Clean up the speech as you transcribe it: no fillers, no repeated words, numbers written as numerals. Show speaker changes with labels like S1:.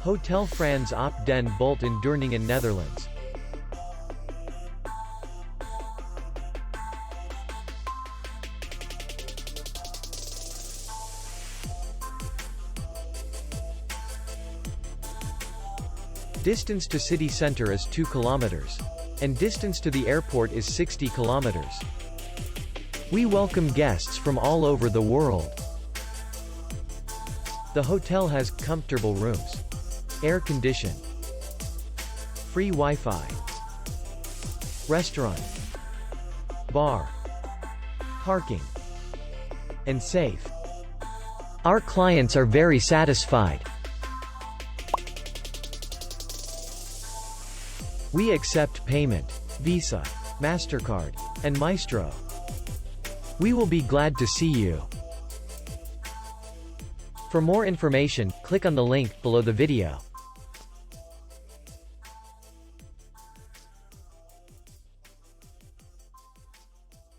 S1: Hotel Frans op den Bult in Deurningen, Netherlands. Distance to city center is 2 kilometers. And distance to the airport is 60 kilometers. We welcome guests from all over the world. The hotel has comfortable rooms, air condition, free Wi-Fi, restaurant, bar, parking, and safe. Our clients are very satisfied. We accept payment, Visa, MasterCard, and Maestro. We will be glad to see you. For more information, click on the link below the video.